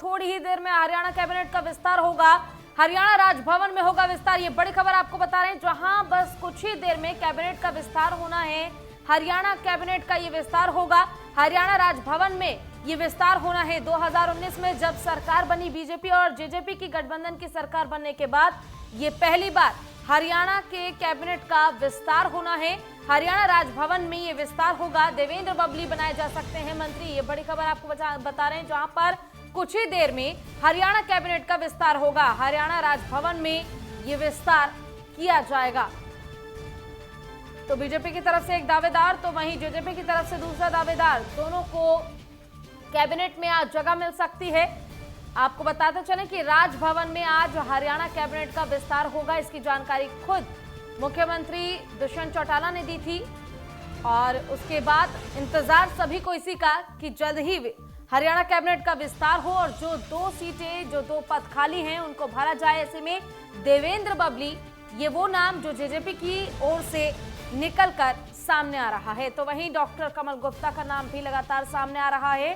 थोड़ी ही देर में हरियाणा कैबिनेट का विस्तार होगा। हरियाणा राजभवन में होगा विस्तार। ये बड़ी खबर आपको बता रहे हैं, जहां बस कुछ ही देर में कैबिनेट का विस्तार होना है। हरियाणा कैबिनेट का ये विस्तार होगा, हरियाणा राजभवन में ये विस्तार होना है। 2019 में जब सरकार बनी बीजेपी और जेजेपी की गठबंधन की सरकार बनने के बाद ये पहली बार हरियाणा के कैबिनेट का विस्तार होना है। हरियाणा राजभवन में ये विस्तार होगा। देवेंद्र बबली बनाए जा सकते हैं मंत्री। ये बड़ी खबर आपको बता रहे हैं, जहां पर कुछ ही देर में हरियाणा कैबिनेट का विस्तार होगा। हरियाणा राजभवन में ये विस्तार किया जाएगा। तो बीजेपी की तरफ से एक दावेदार, तो वहीं जेजेपी की तरफ से दूसरा दावेदार, दोनों को कैबिनेट में आज जगह मिल सकती है। आपको बताते चलें कि राजभवन में आज हरियाणा कैबिनेट का विस्तार होगा। इसकी जानकारी खुद मुख्यमंत्री दुष्यंत चौटाला ने दी थी और उसके बाद इंतजार सभी को इसी का कि जल्द ही हरियाणा कैबिनेट का विस्तार हो और जो दो सीटें, जो दो पद खाली हैं, उनको भरा जाए। ऐसे में देवेंद्र बबली, ये वो नाम जो जेजेपी की ओर से निकलकर सामने आ रहा है। तो वहीं डॉक्टर कमल गुप्ता का नाम भी लगातार सामने आ रहा है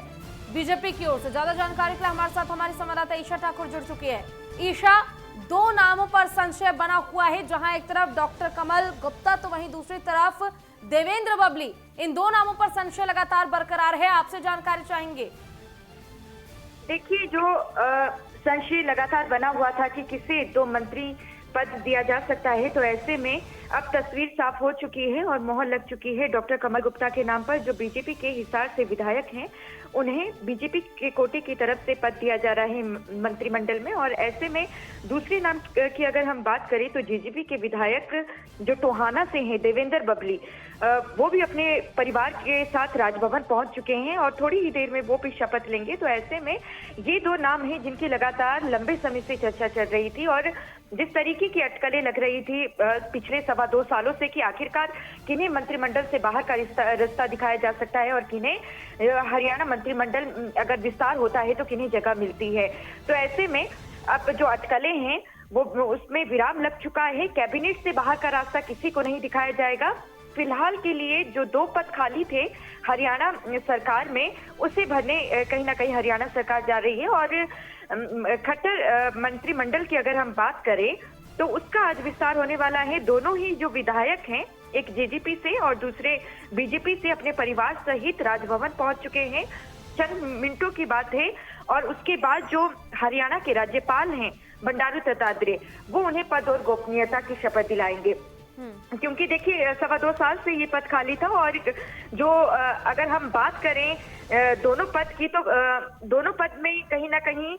बीजेपी की ओर से। ज्यादा जानकारी के लिए हमारे साथ हमारी संवाददाता ईशा ठाकुर जुड़ चुकी है। ईशा, दो नामों पर संशय बना हुआ है, जहां एक तरफ डॉक्टर कमल गुप्ता तो वहीं दूसरी तरफ देवेंद्र बबली। इन दो नामों पर संशय लगातार बरकरार है, आपसे जानकारी चाहेंगे। देखिए, जो संशय लगातार बना हुआ था कि किसे दो मंत्री पद दिया जा सकता है, तो ऐसे में अब तस्वीर साफ हो चुकी है और मोहर लग चुकी है। डॉक्टर कमल गुप्ता के नाम पर, जो बीजेपी के हिसार से विधायक हैं, उन्हें बीजेपी के कोटे की तरफ से पद दिया जा रहा है मंत्रिमंडल में। और ऐसे में दूसरे नाम की अगर हम बात करें तो जेजेपी के विधायक जो टोहाना से हैं, देवेंद्र बबली, वो भी अपने परिवार के साथ राजभवन पहुंच चुके हैं और थोड़ी ही देर में वो भी शपथ लेंगे। तो ऐसे में ये दो नाम हैं जिनकी लगातार लंबे समय से चर्चा चल रही थी और जिस तरीके की अटकलें लग रही थी पिछले 2.25 सालों से कि आखिरकार किन्हें मंत्रिमंडल से बाहर का रास्ता दिखाया जा सकता है और किन्हें हरियाणा मंत्रिमंडल अगर विस्तार होता है तो किन्हें जगह मिलती है। तो ऐसे में अब जो अटकलें हैं वो उसमें विराम लग चुका है। कैबिनेट से बाहर का रास्ता किसी को नहीं दिखाया जाएगा। फिलहाल के लिए जो दो पद खाली थे हरियाणा सरकार में, उसे भरने कहीं ना कहीं हरियाणा सरकार जा रही है। और खट्टर मंत्रिमंडल की अगर हम बात करें तो उसका आज विस्तार होने वाला है। दोनों ही जो विधायक हैं, एक जेजेपी से और दूसरे बीजेपी से, अपने परिवार सहित राजभवन पहुंच चुके हैं। चंद मिनटों की बात है और उसके बाद जो हरियाणा के राज्यपाल हैं बंडारू दत्तात्रेय, वो उन्हें पद और गोपनीयता की शपथ दिलाएंगे। क्योंकि देखिए, 2.25 साल से ये पद खाली था और जो अगर हम बात करें दोनों पद की, तो दोनों पद में कहीं ना कहीं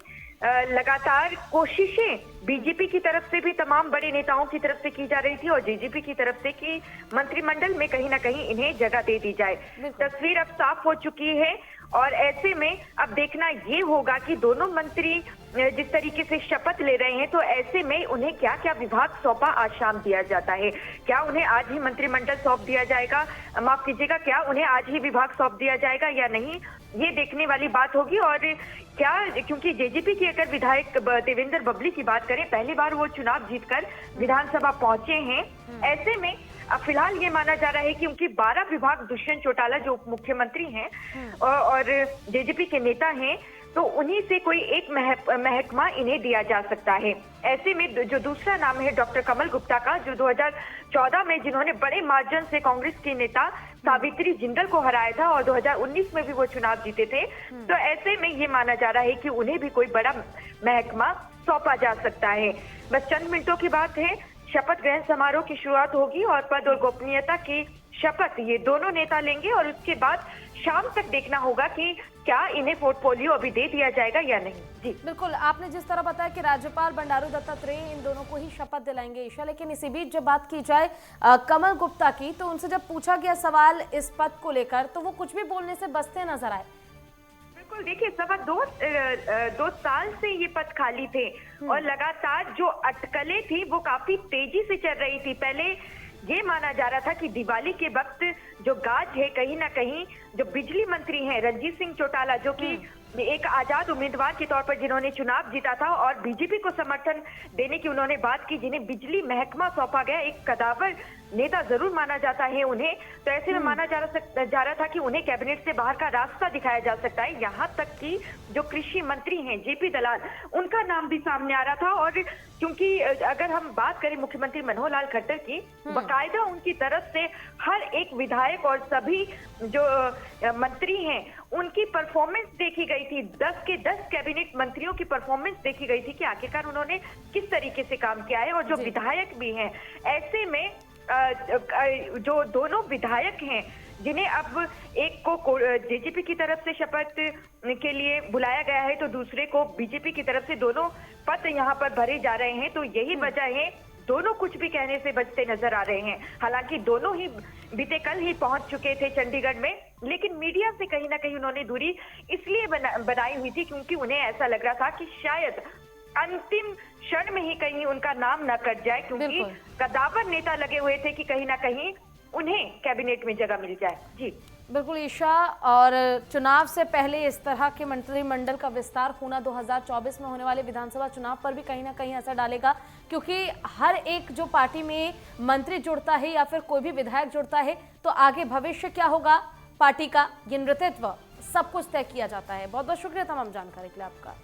लगातार कोशिशें बीजेपी की तरफ से भी तमाम बड़े नेताओं की तरफ से की जा रही थी और जेजेपी की तरफ से कि मंत्रिमंडल में कहीं ना कहीं इन्हें जगह दे दी जाए। तस्वीर अब साफ हो चुकी है और ऐसे में अब देखना ये होगा कि दोनों मंत्री जिस तरीके से शपथ ले रहे हैं, तो ऐसे में उन्हें क्या क्या विभाग सौंपा आज शाम दिया जाता है। क्या उन्हें आज ही मंत्रिमंडल सौंप दिया जाएगा, माफ कीजिएगा, क्या उन्हें आज ही विभाग सौंप दिया जाएगा या नहीं, ये देखने वाली बात होगी। और क्या, क्योंकि जेजेपी के अगर विधायक देवेंद्र बबली की बात करें, पहली बार वो चुनाव जीतकर विधानसभा पहुंचे हैं। ऐसे में अब फिलहाल ये माना जा रहा है कि उनके 12 विभाग दुष्यंत चौटाला जो उप मुख्यमंत्री हैं और जेजेपी के नेता हैं, तो उन्हीं से कोई एक महकमा इन्हें दिया जा सकता है। ऐसे में जो दूसरा नाम है डॉक्टर कमल गुप्ता का, जो 2014 में जिन्होंने बड़े मार्जिन से कांग्रेस की नेता सावित्री जिंदल को हराया था और 2019 में भी वो चुनाव जीते थे, तो ऐसे में ये माना जा रहा है कि उन्हें भी कोई बड़ा महकमा सौंपा जा सकता है। बस चंद मिनटों की बात है, शपथ ग्रहण समारोह की शुरुआत होगी और पद और गोपनीयता की शपथ ये दोनों नेता लेंगे और उसके बाद शाम तक देखना होगा कि क्या इन्हें पोर्टफोलियो अभी दे दिया जाएगा या नहीं। जी बिल्कुल, आपने जिस तरह बताया कि राज्यपाल बंडारू दत्तात्रेय इन दोनों को ही शपथ दिलाएंगे ईशा, लेकिन इसी बीच जब बात की जाए कमल गुप्ता की, तो उनसे जब पूछा गया सवाल इस पद को लेकर, तो वो कुछ भी बोलने से बचते नजर आए। बिल्कुल, देखिए, 2.25 साल से ये पद खाली थे और लगातार जो अटकलें थी वो काफी तेजी से चल रही थी। पहले ये माना जा रहा था कि दिवाली के वक्त जो गाज है, कहीं ना कहीं जो बिजली मंत्री हैं रणजीत सिंह चौटाला, जो कि एक आजाद उम्मीदवार के तौर पर जिन्होंने चुनाव जीता था और बीजेपी को समर्थन देने की उन्होंने बात की, जिन्हें बिजली महकमा सौंपा गया, एक कदावर नेता जरूर माना जाता है उन्हें, तो ऐसे में माना जा रहा था कि उन्हें कैबिनेट से बाहर का रास्ता दिखाया जा सकता है। यहाँ तक कि जो कृषि मंत्री हैं जेपी दलाल, उनका नाम भी सामने आ रहा था। और क्योंकि अगर हम बात करें मुख्यमंत्री मनोहर लाल खट्टर की, बाकायदा उनकी तरफ से हर एक विधायक और सभी जो मंत्री हैं उनकी परफॉर्मेंस देखी गई थी। 10 के 10 कैबिनेट मंत्रियों की परफॉर्मेंस देखी गई थी कि आखिरकार उन्होंने किस तरीके से काम किया है। और जो विधायक भी हैं, ऐसे में जो दोनों विधायक हैं जिन्हें अब एक को जेजेपी की तरफ से शपथ के लिए बुलाया गया है, तो दूसरे को बीजेपी की तरफ से दोनों पद यहाँ पर भरे जा रहे हैं। तो यही वजह है, दोनों कुछ भी कहने से बचते नजर आ रहे हैं। हालांकि दोनों ही बीते कल ही पहुंच चुके थे चंडीगढ़ में, लेकिन मीडिया से कहीं ना कहीं उन्होंने दूरी इसलिए बनाई हुई थी क्योंकि उन्हें ऐसा लग रहा था कि शायद अंतिम क्षण में ही कहीं उनका नाम न कट जाए, क्योंकि कदावर नेता लगे हुए थे कि कहीं ना कहीं उन्हें कैबिनेट में जगह मिल जाए। जी बिल्कुल ईशा, और चुनाव से पहले इस तरह के मंत्रिमंडल का विस्तार होना 2024 में होने वाले विधानसभा चुनाव पर भी कहीं ना कहीं असर डालेगा, क्योंकि हर एक जो पार्टी में मंत्री जुड़ता है या फिर कोई भी विधायक जुड़ता है तो आगे भविष्य क्या होगा पार्टी का, ये नेतृत्व सब कुछ तय किया जाता है। बहुत बहुत शुक्रिया तमाम जानकारी के लिए आपका।